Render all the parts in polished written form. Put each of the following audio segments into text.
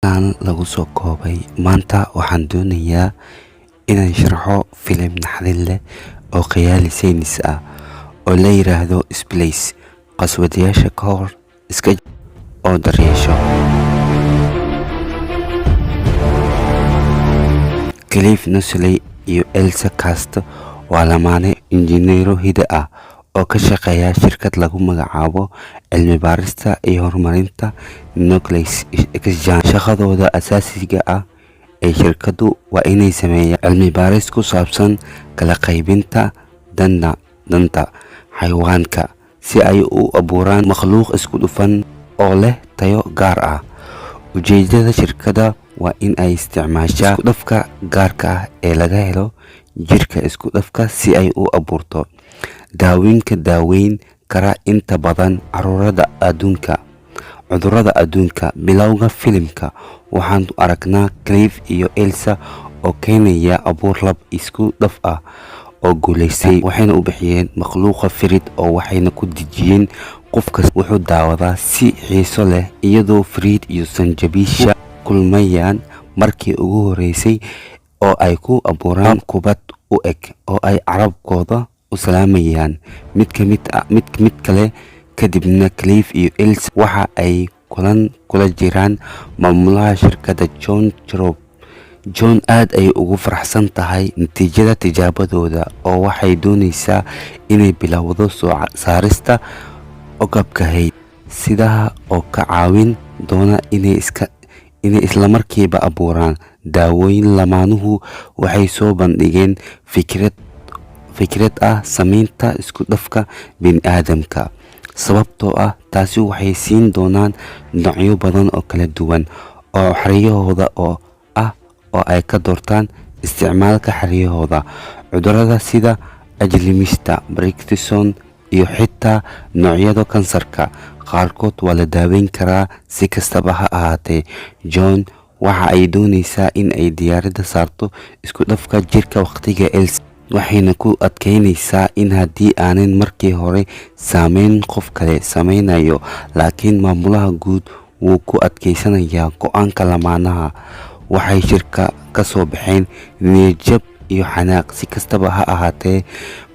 halkan lagu soo koobay. Maanta waxaan doonayaa inaan sharxo filim naxdin leh oo khiyaali saynis ah oo la yiraahdo Splice. Qaswadayaasha ka hor iska oo daryeesho. Cliff Nusley iyo Elsa Cast waa lamaane injineero hidde ah oo ka shaqeeya shirkad lagu magacaabo cilmi baarista iyo horumarinta Nucleus Exchange. Shaqadooda asaasiga ah ee shirkadu waa inay sameeyaan cilmi baaris ku saabsan kala qaybinta danta xayawaanka si ay u abuuraan makhluuq isku dhafan oo leh tayo gaar ah. Ujeedada shirkadda waa in ay isticmaashaa isku dhafka gaarka ah ee laga helo jirka isku dhafka si ay u abuurto daawooyinka daaweyn kara inta badan cudurrada adduunka. Bilowga filimka waxaan aragnaa Cliff iyo Elsa oo keenaya abuur lab isku dhaf ah oo guuleystay, waxayna u bixiyeen makhluuqa Fred oo waxayna ku dejiyeen qofka wuxuu daawadaa si xiiso leh iyadoo Fred iyo Sanjabiisha kulmayaan markii ugu horeysay oo ay ku abuuraan kubad u eg oo ay carabkooda u salaamayaan mid kale. Kadibna Cliff iyo Elsa waxa ay kula jiraan maamulaha shirkadda John Cherub. John aad ay ugu faraxsan tahay natiijada tijaabadooda oo waxay doonaysaa inay bilowdo soo saarista ogabka hayd sidaha oo ka caawin doona inay isla markiiba abuuraan daawooyin. Lamaanuhu waxay soo bandhigeen fikrad ah samaynta isku dhafka bini'aadamka, sababtoo ah taasi waxay siin doonaan noocyo badan oo kala duwan oo xeryahooda oo ay ka doortaan isticmaalka xeryahooda. Cudurrada sida ajlimista, Parkinson iyo xitaa noocyada kansarka qaarkood waa la daaweyn karaa. Si kastaba ha ahaatee, John waxa ay doonaysaa in ay diiradda saarto isku dhafka jirka waqtiga Elsa waxayna ku adkeynaysaa in haddii aanan markii hore saameyn qof kale sameynayo, laakiin maamulaha guud wuu ku adkeysanayaa go'aanka. Lamaanaha waxay shirka ka soo baxeen niyad-jab iyo xanaaq. Si kastaba ha ahaatee,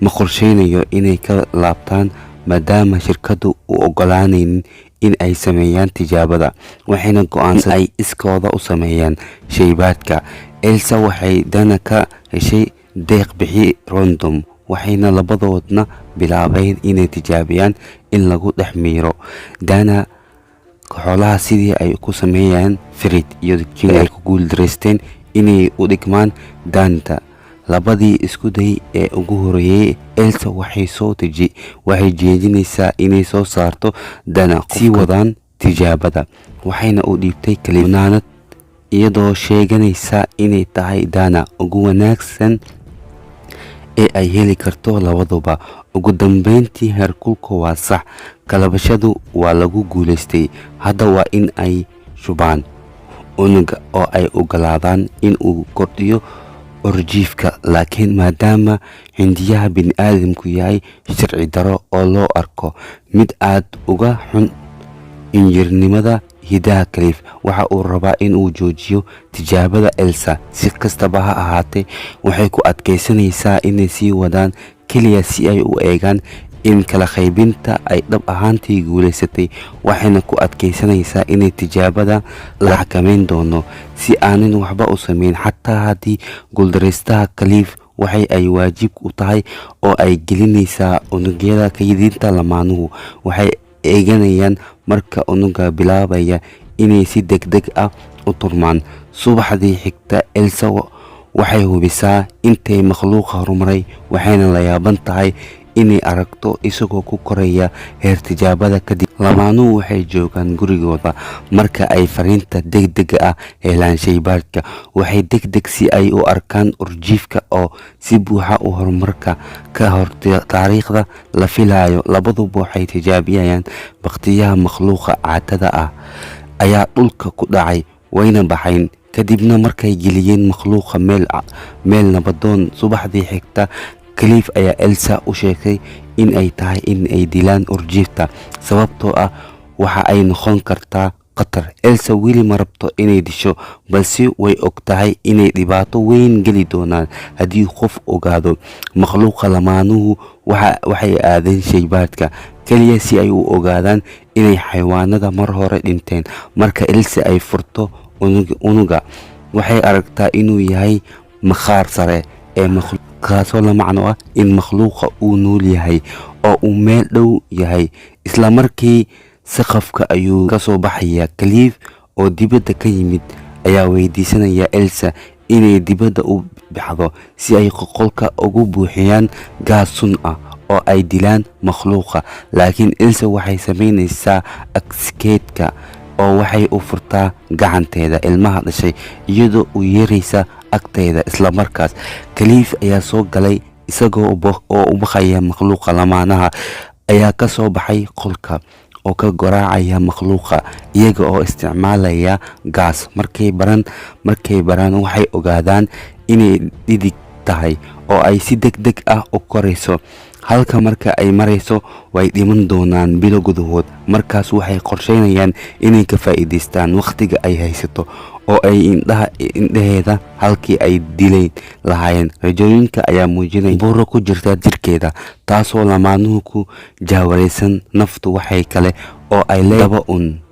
ma qorsheynayo inay ka laabtaan maadaama shirkadu u ogolaanaynin in ay sameeyaan tijaabada, waxayna go'aansan ay iskooda u sameeyaan shaybaadhka. Elsa waxay Dana ka heshay deeq bixi random, waxayna labadoodna bilaabeen inay tijaabiyaan in lagu dhex miiro Dana xoolaha sidii ay ku sameeyaan Fred iyo Jin ay ku guuldareysteen inay u dhigmaan Danta. Labadii isku day ee ugu horeeyay, Elsa waxay jeedinaysaa inay soo saarto Dana sii wadaan tijaabada, waxayna u dhiibtay kaliinaanad iyadoo sheeganaysa inay tahay Dana ugu wanaagsan ee ay heli karto labaduba. Ugu dambeyntii, heerkulku waa sax, kalabashadu waa lagu guuleystay. Hadda waa in ay shubaan unuga oo ay ogolaadaan in uu kordhiyo orjiifka, laakiin maadaama hindiyaha bini'aadamku yahay sharci daro oo loo arko mid aad uga xun injineernimada hiddaha, Cliff waxa uu rabaa in uu joojiyo tijaabada Elsa. Si kastaba ha ahaatee, waxay ku adkeysanaysaa inay sii wadaan keliya si ay u eegaan in kala qaybinta ay dhab ahaantii guuleysatay, waxayna ku adkeysanaysaa inay tijaabada la xakameyn doono si aanan waxba u sameyn xataa haddii guuldareystaha. Cliff waxay ay waajib u tahay oo ay gelinaysaa unugyada kaydinta. Lamaanuhu waxay eeganayaan marka unuga bilaabaya inay si degdeg ah u turmaan. Subaxdii xigta, Elsa waxay hubisaa intay makhluuqa horumaray, waxayna la yaaban tahay inay aragto isagoo ku koraya heer tijaabada. Kadib lamaanuhu waxay joogaan gurigooda marka ay fariinta degdega ah helaan shaybaadhka. Waxay degdeg si ay u arkaan urjiifka oo si buuxa u horumarka ka hor taariikhda la filayo. Labaduba waxay tijaabiyaan bakhtiyaha makhluuqa caatada ah ayaa dhulka ku dhacay, wayna baxayn. Kadibna markay geliyeen makhluuqa meel nabadoon, subaxdii xigta Cliff ayaa Elsa u sheegay in ay tahay in ay dilaan urjiifta, sababtoo ah waxa ay noqon kartaa khatar. Elsa weli ma rabto inay disho, balse way ogtahay inay dhibaato weyn geli doonaan haddii qof ogaado. Makhluuqa lamaanuhu waxay aadeen shaybaadhka kaliya si ay u ogaadaan inay xayawaanada mar hore dhinteen. Marka Elsa ay furto unuga, waxay aragtaa inuu yahay maqaar sare ee makhluuq, kaasoo la macno ah in makhluuqa uu nool yahay oo uu meel dhow yahay. Isla markii saqafka ayuu ka soo baxaya. Clive oo dibadda ka yimid ayaa weydiisanaya Elsa inay dibadda u baxdo si ay qolka ugu buuxiyaan gaas sun ah oo ay dilaan makhluuqa. Laakiin Elsa waxay samaynaysaa agskeedka oo waxay u furtaa gacanteeda ilmaha dhashay iyadoo u yeeraysa agteeda. Isla markaas Clive ayaa soo galay isagoo u baqaya. Makhluuqa lamaanaha ayaa ka soo baxay qolka oo ka garaacaya makhluuqa iyaga oo isticmaalaya gaas. Markay baraan waxay ogaadaan inay dhidig tahay oo ay si degdeg ah u korayso, halka marka ay marayso way dhiman doonaan bilo gudahood. Markaas waxay qorsheynayaan inay ka faa'iidaystaan waqtiga ay haysato oo ay indhaheeda halkii ay dilayn lahaayeen. Rajooyinka ayaa muujinaya buuro ku jirta jirkeeda, taasoo lamaanuhu ku jahwaraysan. Naftu waxay kale oo ay leedahay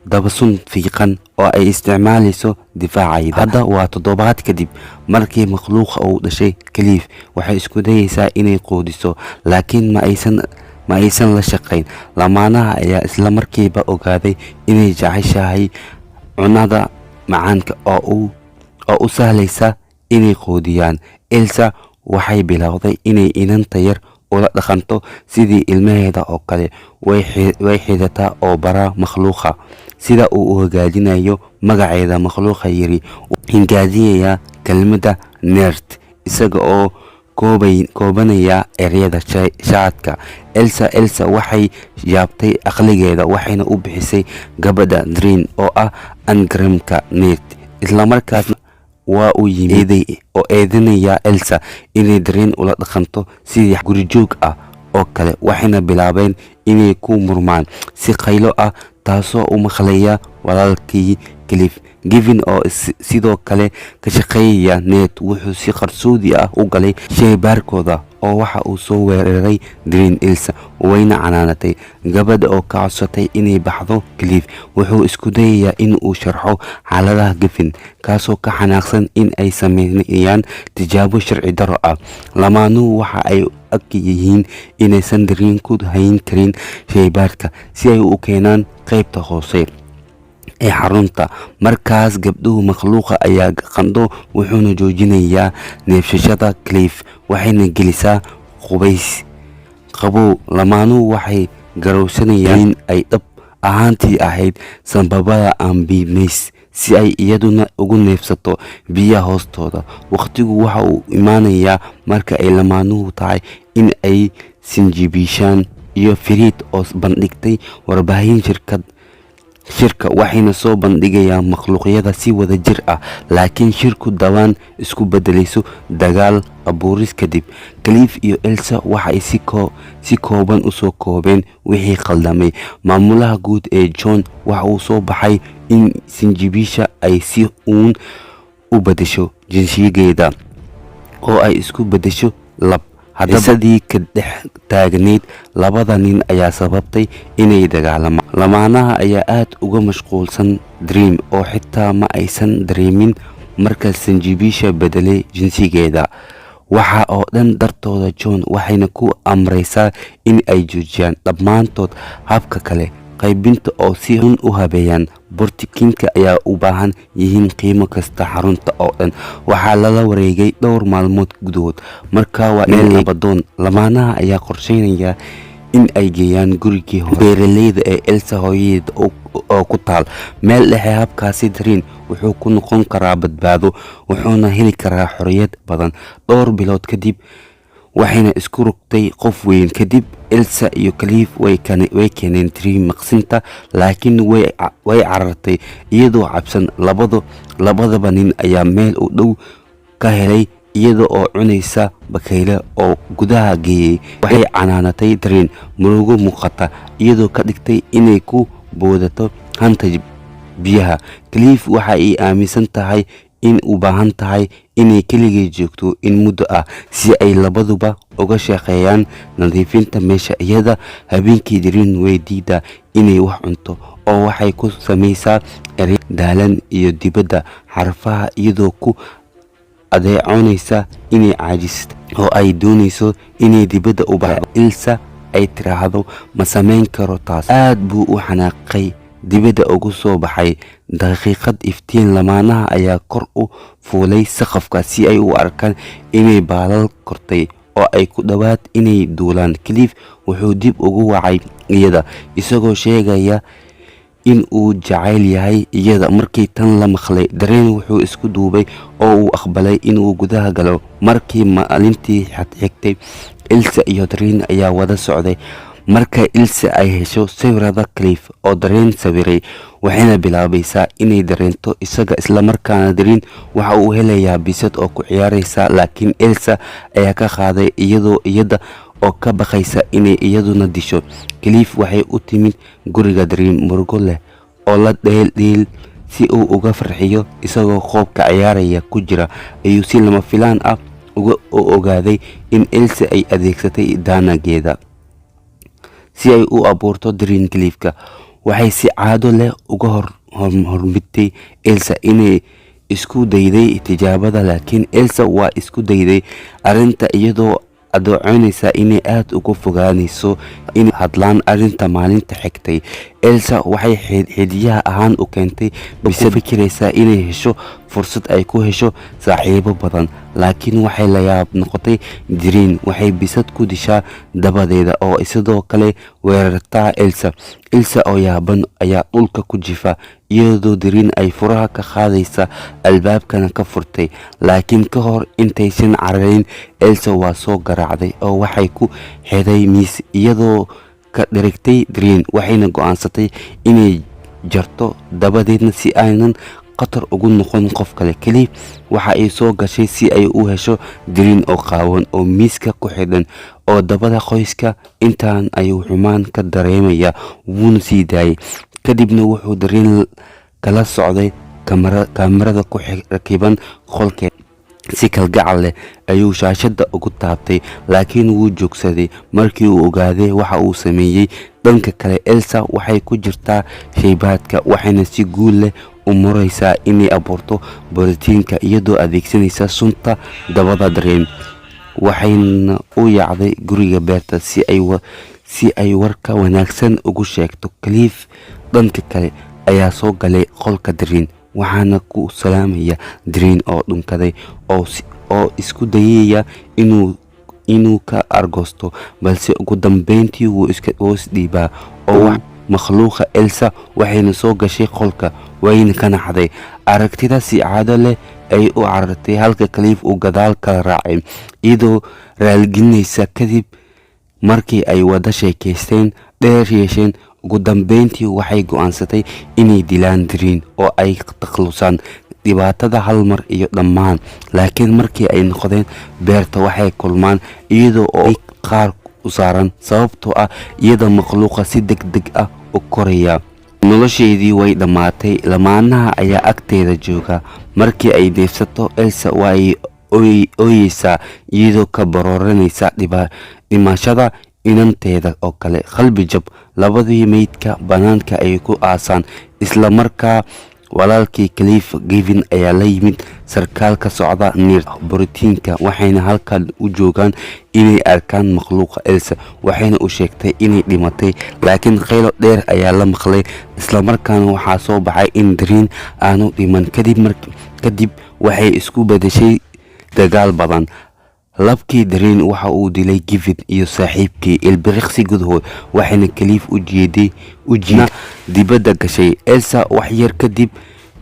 daba sun fiiqan oo ay isticmaalayso difaacayda. Hadda waa 7 kadib markii makhluuqa uu dhashay. Clive waxay isku dayaysaa inay quudiso, laakiin ma aysan la shaqayn. Lamaanaha ayaa isla markiiba ogaaday inay jeceshahay cunada macaanka oo u sahlaysa inay quudiyaan. Elsa waxay bilowday inay inanta yar ula dhaqanto sidii ilmaheeda oo kale. Way xidataa oo baraa makhluuqa sida uu u hagaajinayo magaceeda. Makhluuqa yiri hingaadiyaya kelmadda nerd isaga oo koobanaya ereyada shaadka. Elsa waxay yaabtay aqligeeda waxayna u bixisay gabadha Drin oo ah angramka nerd. Isla markaasna waa uu yimid oo eedanaya Elsa inay Drin ula dhaqanto sidii guri joog ah oo kale. Waxayna bilaabeen inay ku murmaan si qaylo ah, taasoo u maqlaya walaalkii Clive. Gavin oo sidoo kale ka shaqeeya Ned wuxuu si qarsoodi ah u galay shaybaarkooda oo waxa uu soo weeraray Drin. Elsa wayna canaanatay gabadha oo ka codsatay inay baxdo. Clive wuxuu isku dayayaa in uu sharxo xaaladaha Gavin, kaasoo ka xanaaqsan in ay sameeyaan tijaabo sharci darro ah. Lamaanuhu waxa ay og yihiin inaysan Drin ku hayn karin shaybaarka si ay u keenaan qaybta hoose ee xarunta. Markaas gabdhuhu makhluuqa ayaa qando wuxuuna joojinayaa neefsashada Clive waxayna gelisaa qubays qabow. Lamaanuhu waxay garowsanayaan in ay dhab ahaantii ahayd sanbabada ambimays si ay iyaduna ugu neefsato biyaha hoostooda. Waqtigu waxa uu imaanayaa marka ay lamaanuhu tahay in ay sinjibiishaan iyo Firiid oo bandhigtay warbaahin shirka waxayna soo bandhigayaan makhluuqyada si wada jir ah. Laakiin shirku dhawaan isku bedelayso dagaal abuuris kadib. Clive iyo Elsa waxay si kooban u soo koobeen wixii khaldamay. Maamulaha guud ee John waxa uu soo baxay in sinjibiisha ay si uun u bedesho jinsigeeda oo ay isku bedesho lab. Hadasadii ka dhex taagneyd labada nin ayaa sababtay inay dagaalamaan. Lamaanaha ayaa aad uga mashquulsan Dream oo xitaa ma aysan dareemin marka sinjibiisha bedelay jinsigeeda. Waxa oo dhan dartooda John waxayna ku amraysaa in ay joojiyaan dhammaantood habka kale qaybinta oo si xun u habeeyaan. Bortikinka ayaa u baahan yihiin qiimo kasta xarunta oo dhan. Waxaa lala wareegay dhowr maalmood gudahood. Markaa waa meel nabadoon. Lamaanaha ayaa qorsheynaya in ay geeyaan gurigii beeraleyda ee Elsa hooyadeed oo ku taal meel dhexe. Habkaasi Drin wuxuu ku noqon karaa badbaado wuxuuna heli karaa xorriyad badan. Dhowr bilood kadib waxayna isku rogtay qof weyn. Kadib Elsa iyo Clive way keeneen Drin maqsinta, laakiin way carartay iyadoo cabsan. labadaba nin ayaa meel u dhow ka helay iyada oo cunaysa bakayle oo gudaha geeyay. Waxay canaanatay Drin murugo muuqata iyadoo ka dhigtay inay ku boodato hanta biyaha. Clive waxa ay aaminsan tahay in u baahan tahay inay keligay joogto in muddo ah si ay labaduba uga shaqeeyaan nadiifinta meesha. iyada habeenkii Dareen way diidaa inay wax cunto oo waxay ku samaysaa erey daalan iyo dibadda xarfaha iyadoo ku adeeconaysa inay caajisto oo ay doonayso inay dibadda u baxdo. Elsa ay tiraahdo ma samayn karo taas. aad buu u xanaaqay dibadda ugu soo baxay. daqiiqad iftiin lamaanaha ayaa kor u fuulay saqafka si ay u arkaan inay baalal kortay oo ay ku dhawaad inay duulaan. Clive wuxuu dib ugu wacay iyada isagoo sheegaya in uu jacayl yahay iyada. markii tan la maqlay Dareen wuxuu isku duubay oo uu aqbalay inuu gudaha galo. markii maalintii xigtay Elsa iyo Dareen ayaa wada socday. marka Elsa ay hesho sawirada Clive oo Dareen sawiray waxayna bilaabaysaa inay dareento isaga isla markaana Dareen waxa uu helayaa bisad oo ku ciyaaraysa laakiin Elsa ayaa ka qaaday iyada oo ka baqaysa inay iyaduna disho. Clive waxay u timid guriga Dareen murugo leh oo la dheel si uu uga farxiyo isagoo qoobka ciyaaraya ku jira ayuu si lama filaan ah uga ogaaday in Elsa ay adeegsatay daanageeda si ay u abuurto Dareen. Clive waxay si caado leh uga hormitay Elsa inay isku dayday tijaabada laakiin Elsa waa isku dayday arinta iyadoo adoonaysa inay aad uga fogaanayso in hadlaan arinta. maalinta xigtay Elsa waxay xidiyaha ahaan u keentay bisad fikiraysa inay hesho fursad ay ku hesho saaxiibo badan laakiin waxay la yaab noqotay Dareen waxay bisad ku dishaa dabadeeda oo sidoo kale weerartaa Elsa oo yaaban ayaa dhulka ku jifa iyadoo Dareen ay furaha ka qaadaysa albaabkana ka furtay laakiin ka hor intaysan cararin Elsa waa soo garaacday oo waxay ku xidhay miis iyadoo ka dheregtay Dareen waxayna go'aansatay inay jarto dabadeedna si aynan qatar ugu noqon qof kale. Clive waxa ay soo gashay si ay u hesho Dareen oo qaawan oo miiska ku xidhan oo dabada qoyska. intaan ayuu xumaan ka dareemaya wuuna sii daayay. kadibna wuxuu Dareen kala socday kaamirada ku rakiban qolkeeda. si kalgacal leh ayuu shaashada ugu taabtay laakiin wuu joogsaday markii uu ogaaday waxa uu sameeyay. dhanka kale Elsa waxay ku jirtaa shaybaadka waxayna si guul leh u maraysaa inay abuurto borotiinka iyadoo adeegsanaysa sunta dabada Dareen. waxayna u yaacday guriga beerta si ay warka wanaagsan ugu sheegto. Clive dhanka kale ayaa soo galay qolka Dareen waxaana ku salaamaya Dareen oo dhunkaday oo isku dayaya inuu ka argoosto balse ugu dambeyntii wuu isdhiibaa oo wax makhluuqa. Elsa waxayna soo gashay qolka wayna ka naxday. aragtida si caado leh ay u carartay halka Clive uu gadaal ka raacay iyadoo raalgelinaysa. kadib markii ay wada sheekaysteen dheer yeesheen ugu dambeyntii waxay go'aansatay inay dilaan Dareen oo ay takhalusaan dhibaatada hal mar iyo dhammaan. laakiin markii ay noqdeen beerta waxay kulmaan iyadoo oo ay qaar u saaran sababtoo ah iyada makhluuqa si degdeg ah u koraya. nolosheedii way dhammaatay. lamaanaha ayaa agteeda jooga. markii ay neefsato Elsa waa ay ooyeysaa iyadoo ka barooranaysa dhimashada inanteeda oo kale. qalbi jab. labadii meydka banaanka ay ku aasaan isla markaa walaalkii Clive Gavin ayaa la yimid sarkaal ka socda borotiinka waxayna halkan u joogaan inay arkaan makhluuqa. Elsa waxayna u sheegtay inay dhimatay laakiin qaylo dheer ayaa la maqlay isla markaana waxaa soo baxay in Dareen aanu dhiman. kadib waxay isku bedeshay dagaal badan. labkii Dareen waxa uu dilay Gavin iyo saaxiibkii ilbiriqsi gudahood waxayna Clive u jiidna dibadda gashay. Elsa wax yar kadib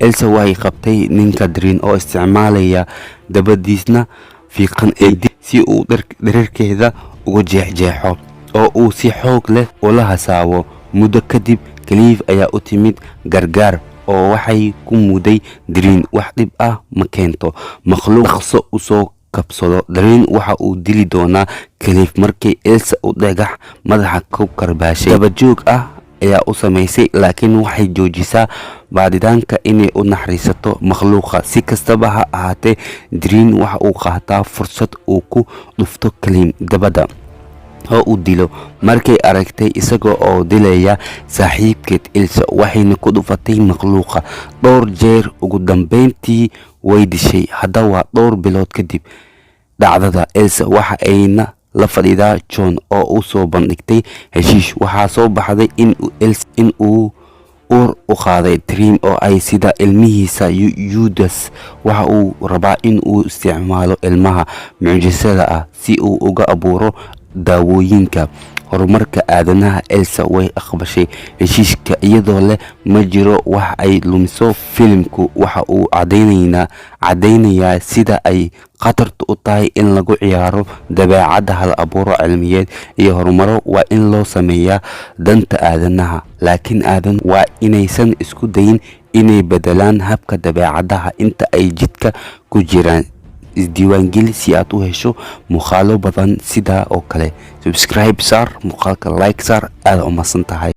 Elsa way qabtay ninka Dareen oo isticmaalaya dabadiisna fiiqan si uu dhererkeeda uga jeexjeexo oo uu si xoog leh ula hasaawo. muddo kadib Clive ayaa u timid gargaar oo waxay ku muday Dareen wax dhib ah ma keento. makhluuq dhaqso u soo kabsado. Dareen waxa uu dili doonaa Clive markii Elsa u dhagax madaxa ku karbaashay. dabajoog ah ayaa u samaysay, laakiin waxay joojisaa baaditaanka inay u naxariisato makhluuqa. Si kastaba ha ahaatee, Dream waxa uu qaataa fursad uu ku dhufto Clem dabada oo uu dilo. Markay aragtay isaga oo dilaya saaxiibkeed Elsa, waxayna ku dhufatay makhluuqa dhowr jeer. Ugu dambeyntii way dishay. Haddaba dhowr bilood kadib dhacdada, Elsa waxa ayna la fadhidaa John oo u soo bandhigtay heshiis. waxaa soo baxday in uu uur u qaaday Dream oo ay sida ilmihiisa Judas. waxa uu rabaa in uu isticmaalo ilmaha mucjisada ah si uu uga abuuro daawooyinka horumarka aadanaha. Elsa way aqbashay heshiiska iyadoo leh ma jiro wax ay lumiso. Filimku waxa uu cadaynayaa sida ay khatartu u tahay in lagu ciyaaro dabeecadda. hal abuuro cilmiyeed iyo horumaro waa in loo sameeyaa danta aadanaha, laakiin aadan waa inaysan isku dayin inay bedelaan habka dabeecadaha inta ay jidka ku jiraan. isdiiwaangeli si aad u hesho muuqaalo badan sida oo kale. subscribe saar, muuqaalka like saar. aad u mahadsan tahay.